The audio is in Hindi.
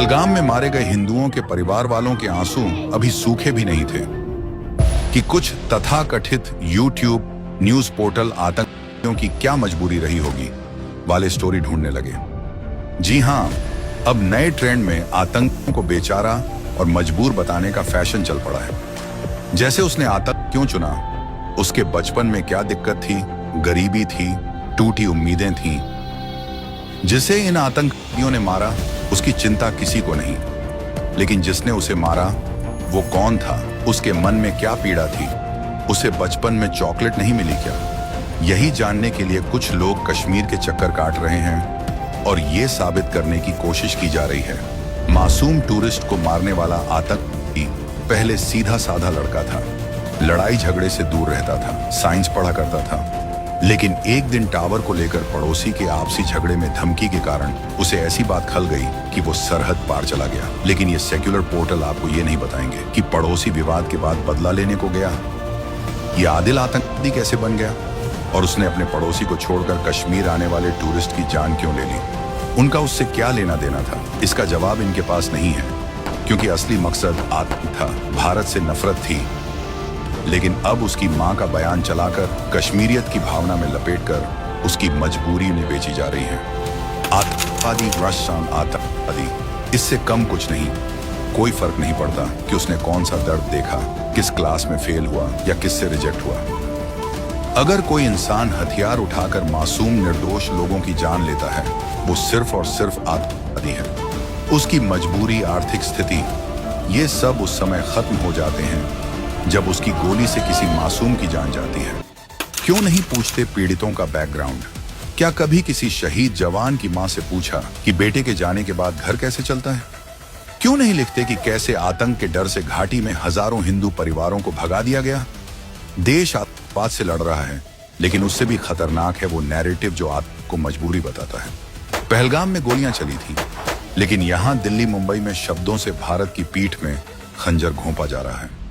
पहलगाम में मारे गए हिंदुओं के परिवार वालों के आंसू अभी सूखे भी नहीं थे कि कुछ तथाकथित यूट्यूब न्यूज पोर्टल आतंकियों की क्या मजबूरी रही होगी वाले स्टोरी ढूंढने लगे। जी हां, अब नए ट्रेंड में आतंकियों को बेचारा और मजबूर बताने का फैशन चल पड़ा है। जैसे उसने आतंक क्यों चुना, उसके बचपन में क्या दिक्कत थी, गरीबी थी, टूटी उम्मीदें थीं। जिसे इन आतंकियों ने मारा उसकी चिंता किसी को नहीं, लेकिन जिसने उसे मारा वो कौन था, उसके मन में क्या पीड़ा थी, उसे बचपन में चॉकलेट नहीं मिली क्या? यही जानने के लिए कुछ लोग कश्मीर के चक्कर काट रहे हैं और ये साबित करने की कोशिश की जा रही है मासूम टूरिस्ट को मारने वाला आतंकी पहले सीधा साधा लड़का था, लड़ाई झगड़े से दूर रहता था, साइंस पढ़ा करता था, लेकिन एक दिन टावर को लेकर पड़ोसी के आपसी झगड़े में धमकी के कारण उसे ऐसी बात खल गई कि वो सरहद पार चला गया। लेकिन ये सेक्युलर पोर्टल आपको ये नहीं बताएंगे कि पड़ोसी विवाद के बाद बदला लेने को गया। ये आदिल आतंकी कैसे बन गया और उसने अपने पड़ोसी को छोड़कर कश्मीर आने वाले टूरिस्ट की जान क्यों ले ली? उनका उससे क्या लेना देना था? इसका जवाब इनके पास नहीं है, क्योंकि असली मकसद आतंक था, भारत से नफरत थी। लेकिन अब उसकी मां का बयान चलाकर कश्मीरियत की भावना में लपेटकर उसकी मजबूरी में बेची जा रही है। आतंकवादी रश्शान आतंकवादी, इससे कम कुछ नहीं। कोई फर्क नहीं पड़ता कि उसने कौन सा दर्द देखा, किस क्लास में फेल हुआ या किससे रिजेक्ट हुआ। अगर कोई इंसान हथियार उठाकर मासूम निर्दोष लोगों की जान लेता है, वो सिर्फ और सिर्फ आतंकवादी है। उसकी मजबूरी, आर्थिक स्थिति, ये सब उस समय खत्म हो जाते हैं जब उसकी गोली से किसी मासूम की जान जाती है। क्यों नहीं पूछते पीड़ितों का बैकग्राउंड? क्या कभी किसी शहीद जवान की मां से पूछा कि बेटे के जाने के बाद घर कैसे चलता है? क्यों नहीं लिखते कि कैसे आतंक के डर से घाटी में हजारों हिंदू परिवारों को भगा दिया गया? देश आतंकवाद से लड़ रहा है, लेकिन उससे भी खतरनाक है वो नैरेटिव जो आतंक को मजबूरी बताता है। पहलगाम में गोलियां चली थी, लेकिन यहां दिल्ली मुंबई में शब्दों से भारत की पीठ में खंजर घोंपा जा रहा है।